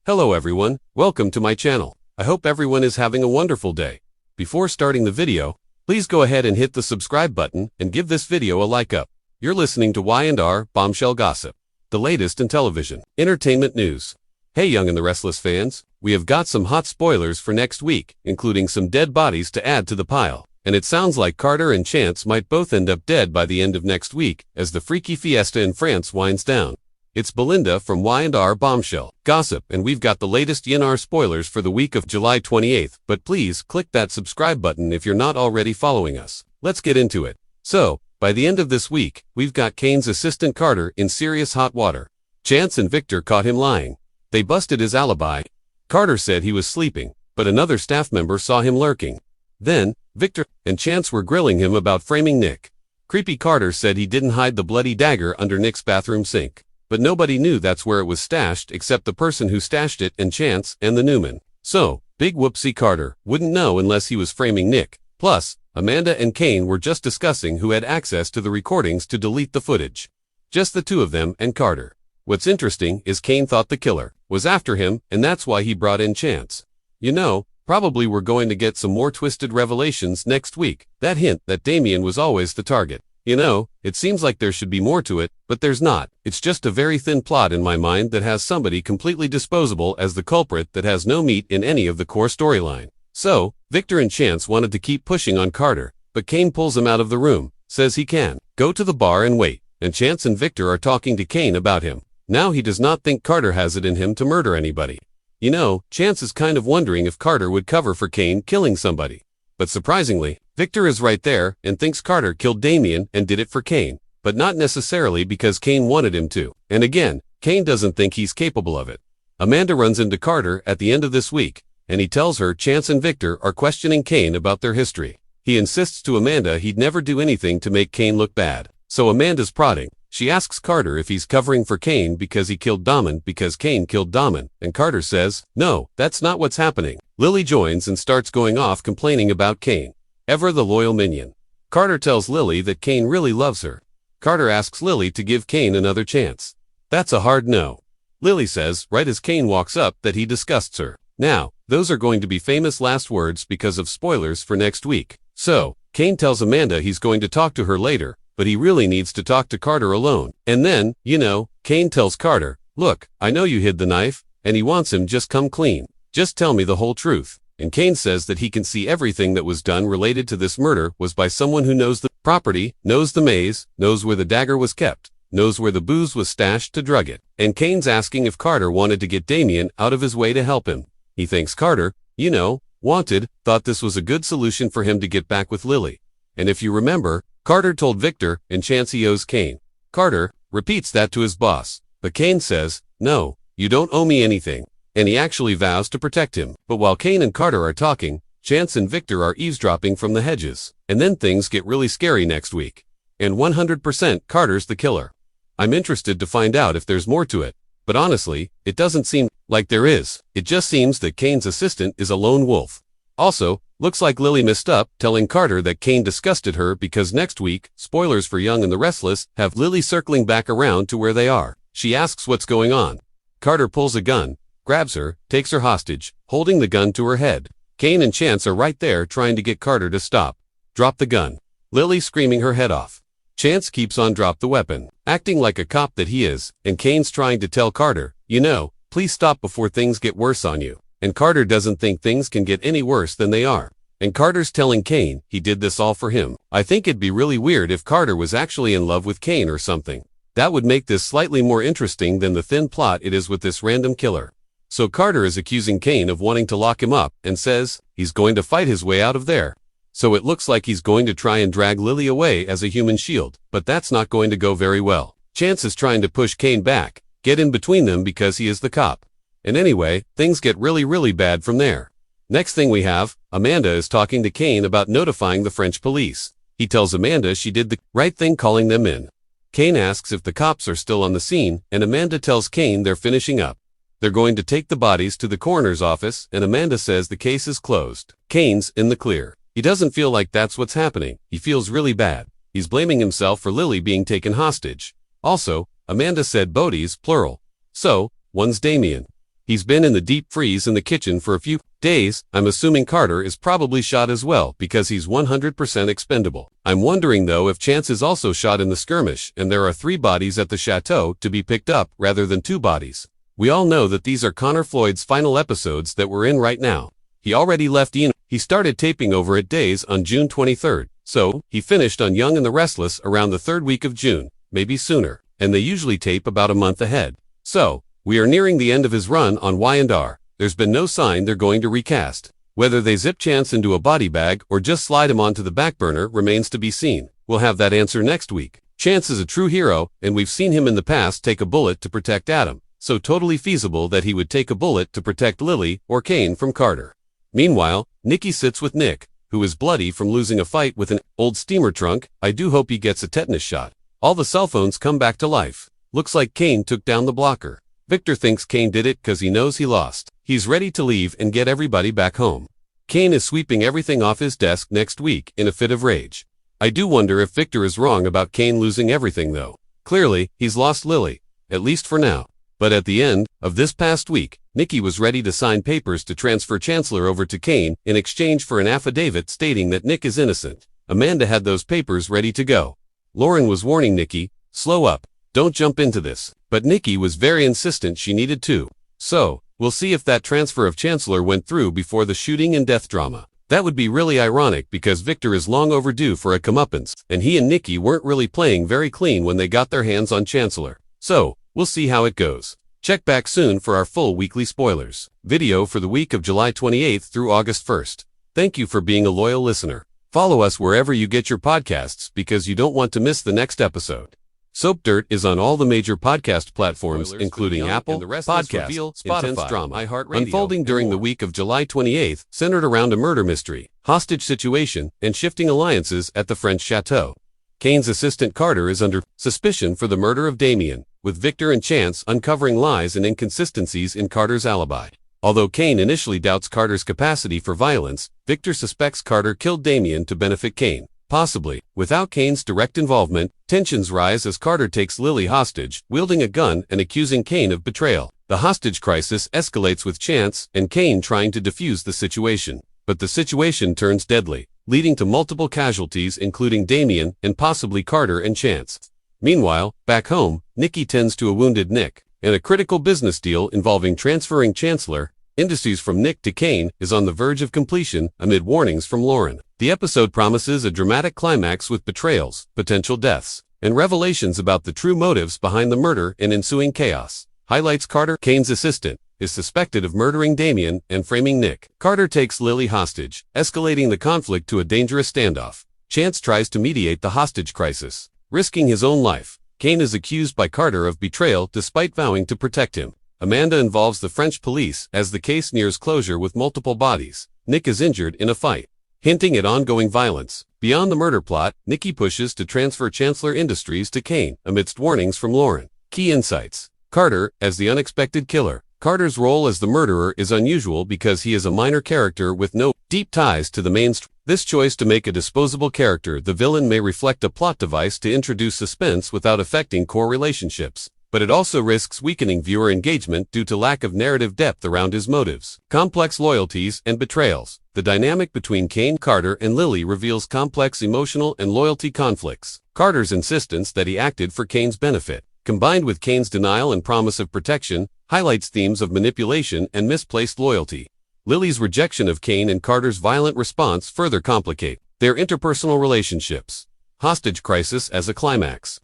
Hello everyone, welcome to my channel. I hope everyone is having a wonderful day. Before starting the video, please go ahead and hit the subscribe button and give this video a like up. You're listening to Y&R Bombshell Gossip, the latest in television entertainment news. Hey Young and the Restless fans, we have got some hot spoilers for next week, including some dead bodies to add to the pile. And it sounds like Carter and Chance might both end up dead by the end of next week as the freaky fiesta in France winds down. It's Belinda from Y&R Bombshell Gossip, and we've got the latest Y&R spoilers for the week of July 28th, but please click that subscribe button if you're not already following us. Let's get into it. So, by the end of this week, we've got Kane's assistant Carter in serious hot water. Chance and Victor caught him lying. They busted his alibi. Carter said he was sleeping, but another staff member saw him lurking. Then, Victor and Chance were grilling him about framing Nick. Creepy Carter said he didn't hide the bloody dagger under Nick's bathroom sink. But nobody knew that's where it was stashed except the person who stashed it and Chance and the Newman. So, big whoopsie Carter wouldn't know unless he was framing Nick. Plus, Amanda and Kane were just discussing who had access to the recordings to delete the footage. Just the two of them and Carter. What's interesting is Kane thought the killer was after him, and that's why he brought in Chance. You know, probably we're going to get some more twisted revelations next week. That hint that Damien was always the target. You know, it seems like there should be more to it, but there's not. It's just a very thin plot in my mind that has somebody completely disposable as the culprit that has no meat in any of the core storyline. So, Victor and Chance wanted to keep pushing on Carter, but Kane pulls him out of the room, says he can go to the bar and wait, and Chance and Victor are talking to Kane about him. Now he does not think Carter has it in him to murder anybody. You know, Chance is kind of wondering if Carter would cover for Kane killing somebody. But surprisingly, Victor is right there and thinks Carter killed Damien and did it for Kane, but not necessarily because Kane wanted him to. And again, Kane doesn't think he's capable of it. Amanda runs into Carter at the end of this week, and he tells her Chance and Victor are questioning Kane about their history. He insists to Amanda he'd never do anything to make Kane look bad. So Amanda's prodding. She asks Carter if he's covering for Kane because he killed Damon because Kane killed Damon, and Carter says, no, that's not what's happening. Lily joins and starts going off complaining about Kane. Ever the loyal minion. Carter tells Lily that Kane really loves her. Carter asks Lily to give Kane another chance. That's a hard no. Lily says, right as Kane walks up, that he disgusts her. Now, those are going to be famous last words because of spoilers for next week. So, Kane tells Amanda he's going to talk to her later, but he really needs to talk to Carter alone. And then, you know, Kane tells Carter, look, I know you hid the knife, and he wants him just come clean. Just tell me the whole truth. And Kane says that he can see everything that was done related to this murder was by someone who knows the property, knows the maze, knows where the dagger was kept, knows where the booze was stashed to drug it. And Kane's asking if Carter wanted to get Damien out of his way to help him. He thinks Carter, you know, thought this was a good solution for him to get back with Lily. And if you remember, Carter told Victor and Chance he owes Kane. Carter repeats that to his boss, but Kane says, no, you don't owe me anything. And he actually vows to protect him. But while Kane and Carter are talking, Chance and Victor are eavesdropping from the hedges. And then things get really scary next week. And 100% Carter's the killer. I'm interested to find out if there's more to it. But honestly, it doesn't seem like there is. It just seems that Kane's assistant is a lone wolf. Also, looks like Lily messed up telling Carter that Kane disgusted her because next week, spoilers for Young and the Restless, have Lily circling back around to where they are. She asks what's going on. Carter pulls a gun, grabs her, takes her hostage, holding the gun to her head. Kane and Chance are right there trying to get Carter to stop. Drop the gun. Lily screaming her head off. Chance keeps on drop the weapon, acting like a cop that he is, and Kane's trying to tell Carter, you know, please stop before things get worse on you. And Carter doesn't think things can get any worse than they are. And Carter's telling Kane he did this all for him. I think it'd be really weird if Carter was actually in love with Kane or something. That would make this slightly more interesting than the thin plot it is with this random killer. So Carter is accusing Kane of wanting to lock him up and says he's going to fight his way out of there. So it looks like he's going to try and drag Lily away as a human shield, but that's not going to go very well. Chance is trying to push Kane back, get in between them because he is the cop. And anyway, things get really bad from there. Next thing we have, Amanda is talking to Kane about notifying the French police. He tells Amanda she did the right thing calling them in. Kane asks if the cops are still on the scene, and Amanda tells Kane they're finishing up. They're going to take the bodies to the coroner's office, and Amanda says the case is closed. Kane's in the clear. He doesn't feel like that's what's happening. He feels really bad. He's blaming himself for Lily being taken hostage. Also, Amanda said bodies, plural. So, one's Damien. He's been in the deep freeze in the kitchen for a few days. I'm assuming Carter is probably shot as well because he's 100% expendable. I'm wondering though if Chance is also shot in the skirmish and there are 3 bodies at the chateau to be picked up rather than 2 bodies. We all know that these are Connor Floyd's final episodes that we're in right now. He already left Ian. He started taping over at Days on June 23rd, so he finished on Young and the Restless around the 3rd week of June, maybe sooner, and they usually tape about a month ahead. So, we are nearing the end of his run on Y&R. There's been no sign they're going to recast. Whether they zip Chance into a body bag or just slide him onto the back burner remains to be seen. We'll have that answer next week. Chance is a true hero, and we've seen him in the past take a bullet to protect Adam, so totally feasible that he would take a bullet to protect Lily or Kane from Carter. Meanwhile, Nikki sits with Nick, who is bloody from losing a fight with an old steamer trunk. I do hope he gets a tetanus shot. All the cell phones come back to life. Looks like Kane took down the blocker. Victor thinks Kane did it because he knows he lost. He's ready to leave and get everybody back home. Kane is sweeping everything off his desk next week in a fit of rage. I do wonder if Victor is wrong about Kane losing everything though. Clearly, he's lost Lily, at least for now. But at the end of this past week, Nikki was ready to sign papers to transfer Chancellor over to Kane in exchange for an affidavit stating that Nick is innocent. Amanda had those papers ready to go. Lauren was warning Nikki, slow up, don't jump into this. But Nikki was very insistent she needed to. So, we'll see if that transfer of Chancellor went through before the shooting and death drama. That would be really ironic because Victor is long overdue for a comeuppance, and he and Nikki weren't really playing very clean when they got their hands on Chancellor. So, we'll see how it goes. Check back soon for our full weekly spoilers video for the week of July 28th through August 1st. Thank you for being a loyal listener. Follow us wherever you get your podcasts because you don't want to miss the next episode. Soap Dirt is on all the major podcast platforms, including Apple Podcasts, Spotify, drama, unfolding during the week of July 28th, centered around a murder mystery, hostage situation, and shifting alliances at the French chateau. Kane's assistant Carter is under suspicion for the murder of Damien, with Victor and Chance uncovering lies and inconsistencies in Carter's alibi. Although Kane initially doubts Carter's capacity for violence, Victor suspects Carter killed Damien to benefit Kane. Possibly, without Kane's direct involvement, tensions rise as Carter takes Lily hostage, wielding a gun and accusing Kane of betrayal. The hostage crisis escalates with Chance and Kane trying to defuse the situation. But the situation turns deadly, leading to multiple casualties including Damien and possibly Carter and Chance. Meanwhile, back home, Nikki tends to a wounded Nick, and a critical business deal involving transferring Chancellor Indices from Nick to Kane is on the verge of completion amid warnings from Lauren. The episode promises a dramatic climax with betrayals, potential deaths, and revelations about the true motives behind the murder and ensuing chaos. Highlights Carter, Kane's assistant, is suspected of murdering Damien and framing Nick. Carter takes Lily hostage, escalating the conflict to a dangerous standoff. Chance tries to mediate the hostage crisis, risking his own life. Kane is accused by Carter of betrayal despite vowing to protect him. Amanda involves the French police as the case nears closure with multiple bodies. Nick is injured in a fight, hinting at ongoing violence. Beyond the murder plot, Nikki pushes to transfer Chancellor Industries to Kane amidst warnings from Lauren. Key insights. Carter as the unexpected killer. Carter's role as the murderer is unusual because he is a minor character with no deep ties to the mainstream. This choice to make a disposable character the villain may reflect a plot device to introduce suspense without affecting core relationships. But it also risks weakening viewer engagement due to lack of narrative depth around his motives. Complex loyalties and betrayals. The dynamic between Kane, Carter, and Lily reveals complex emotional and loyalty conflicts. Carter's insistence that he acted for Kane's benefit, combined with Kane's denial and promise of protection, highlights themes of manipulation and misplaced loyalty. Lily's rejection of Kane and Carter's violent response further complicate their interpersonal relationships. Hostage crisis as a climax.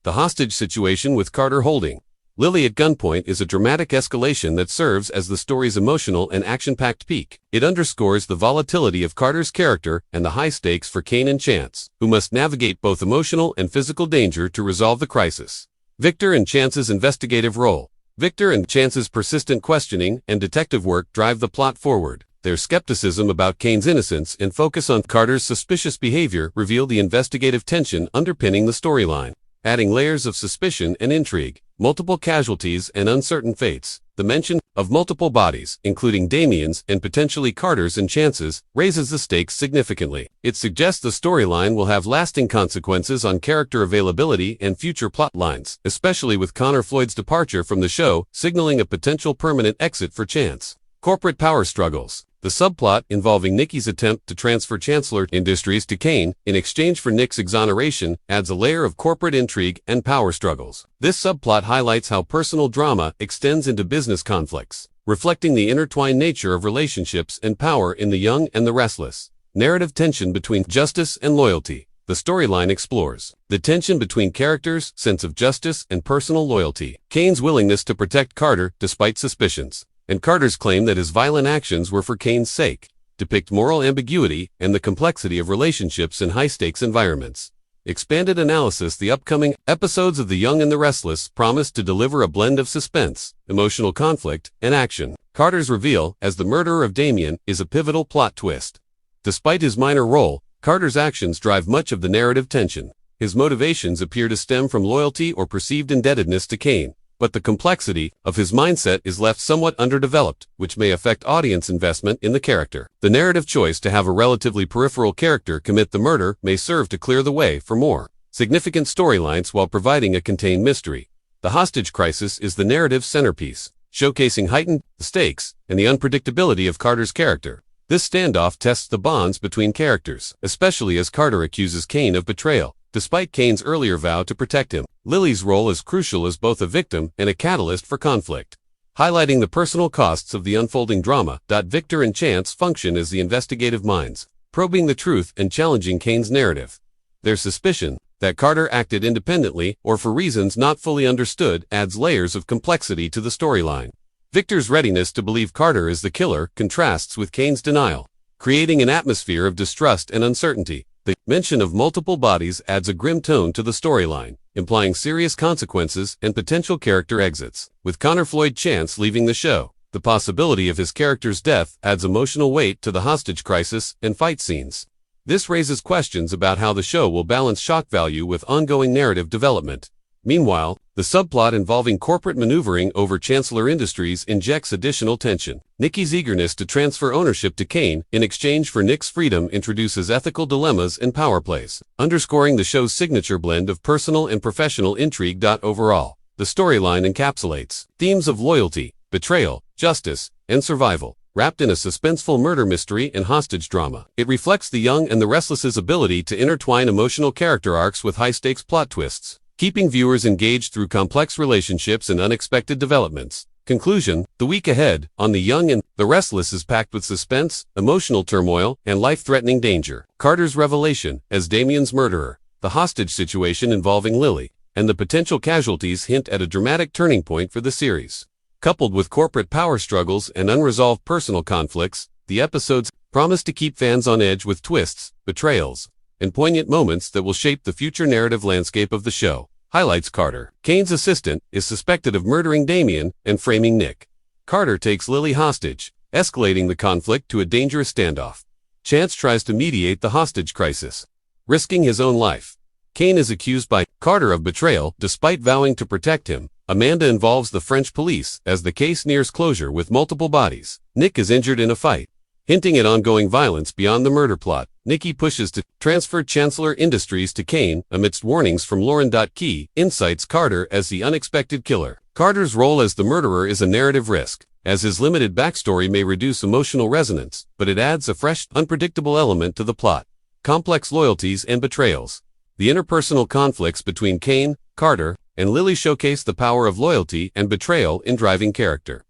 The hostage situation with Carter holding Lily at gunpoint is a dramatic escalation that serves as the story's emotional and action-packed peak. It underscores the volatility of Carter's character and the high stakes for Kane and Chance, who must navigate both emotional and physical danger to resolve the crisis. Victor and Chance's investigative role. Victor and Chance's persistent questioning and detective work drive the plot forward. Their skepticism about Kane's innocence and focus on Carter's suspicious behavior reveal the investigative tension underpinning the storyline. adding layers of suspicion and intrigue, multiple casualties and uncertain fates. The mention of multiple bodies, including Damien's and potentially Carter's and Chance's, raises the stakes significantly. It suggests the storyline will have lasting consequences on character availability and future plot lines, especially with Connor Floyd's departure from the show, signaling a potential permanent exit for Chance. Corporate power struggles. The subplot involving Nikki's attempt to transfer Chancellor Industries to Kane in exchange for Nick's exoneration adds a layer of corporate intrigue and power struggles. This subplot highlights how personal drama extends into business conflicts, reflecting the intertwined nature of relationships and power in The Young and the Restless. Narrative tension between justice and loyalty. The storyline explores the tension between characters' sense of justice and personal loyalty. Kane's willingness to protect Carter despite suspicions, and Carter's claim that his violent actions were for Kane's sake, depict moral ambiguity and the complexity of relationships in high-stakes environments. Expanded analysis. The upcoming episodes of The Young and the Restless promise to deliver a blend of suspense, emotional conflict, and action. Carter's reveal as the murderer of Damien is a pivotal plot twist. Despite his minor role, Carter's actions drive much of the narrative tension. His motivations appear to stem from loyalty or perceived indebtedness to Kane, but the complexity of his mindset is left somewhat underdeveloped, which may affect audience investment in the character. The narrative choice to have a relatively peripheral character commit the murder may serve to clear the way for more significant storylines while providing a contained mystery. The hostage crisis is the narrative's centerpiece, showcasing heightened stakes and the unpredictability of Carter's character. This standoff tests the bonds between characters, especially as Carter accuses Kane of betrayal, despite Kane's earlier vow to protect him. Lily's role is crucial as both a victim and a catalyst for conflict, highlighting the personal costs of the unfolding drama. Victor and Chance function as the investigative minds, probing the truth and challenging Kane's narrative. Their suspicion that Carter acted independently or for reasons not fully understood adds layers of complexity to the storyline. Victor's readiness to believe Carter is the killer contrasts with Kane's denial, creating an atmosphere of distrust and uncertainty. The mention of multiple bodies adds a grim tone to the storyline, implying serious consequences and potential character exits. With Connor Floyd Chance leaving the show, the possibility of his character's death adds emotional weight to the hostage crisis and fight scenes. This raises questions about how the show will balance shock value with ongoing narrative development. Meanwhile, the subplot involving corporate maneuvering over Chancellor Industries injects additional tension. Nikki's eagerness to transfer ownership to Kane in exchange for Nick's freedom introduces ethical dilemmas and power plays, underscoring the show's signature blend of personal and professional intrigue. Overall, the storyline encapsulates themes of loyalty, betrayal, justice, and survival, wrapped in a suspenseful murder mystery and hostage drama. It reflects The Young and the Restless's ability to intertwine emotional character arcs with high-stakes plot twists, keeping viewers engaged through complex relationships and unexpected developments. Conclusion: the week ahead on The Young and the Restless is packed with suspense, emotional turmoil, and life-threatening danger. Carter's revelation as Damien's murderer, the hostage situation involving Lily, and the potential casualties hint at a dramatic turning point for the series. Coupled with corporate power struggles and unresolved personal conflicts, the episodes promise to keep fans on edge with twists, betrayals, and poignant moments that will shape the future narrative landscape of the show. Highlights: Carter, Kane's assistant, is suspected of murdering Damien and framing Nick. Carter takes Lily hostage, escalating the conflict to a dangerous standoff. Chance tries to mediate the hostage crisis, risking his own life. Kane is accused by Carter of betrayal despite vowing to protect him. Amanda involves the French police as the case nears closure with multiple bodies. Nick is injured in a fight, hinting at ongoing violence beyond the murder plot. Nikki pushes to transfer Chancellor Industries to Kane amidst warnings from Lauren. Key insights Carter as the unexpected killer. Carter's role as the murderer is a narrative risk, as his limited backstory may reduce emotional resonance, but it adds a fresh, unpredictable element to the plot. Complex loyalties and betrayals. The interpersonal conflicts between Kane, Carter, and Lily showcase the power of loyalty and betrayal in driving character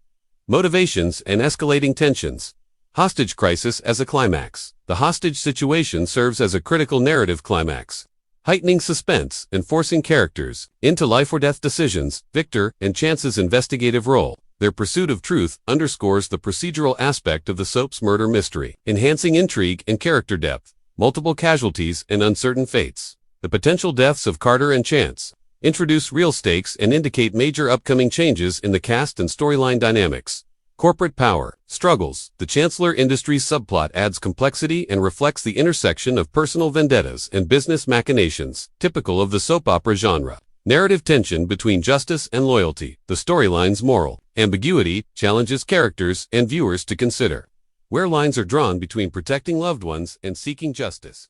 motivations and escalating tensions. Hostage crisis as a climax. The hostage situation serves as a critical narrative climax, heightening suspense and forcing characters into life-or-death decisions. Victor and Chance's investigative role, their pursuit of truth, underscores the procedural aspect of the soap's murder mystery, enhancing intrigue and character depth. Multiple casualties and uncertain fates. The potential deaths of Carter and Chance introduce real stakes and indicate major upcoming changes in the cast and storyline dynamics. Corporate power, struggles. The Chancellor Industries subplot adds complexity and reflects the intersection of personal vendettas and business machinations, typical of the soap opera genre. Narrative tension between justice and loyalty. The storyline's moral ambiguity challenges characters and viewers to consider where lines are drawn between protecting loved ones and seeking justice.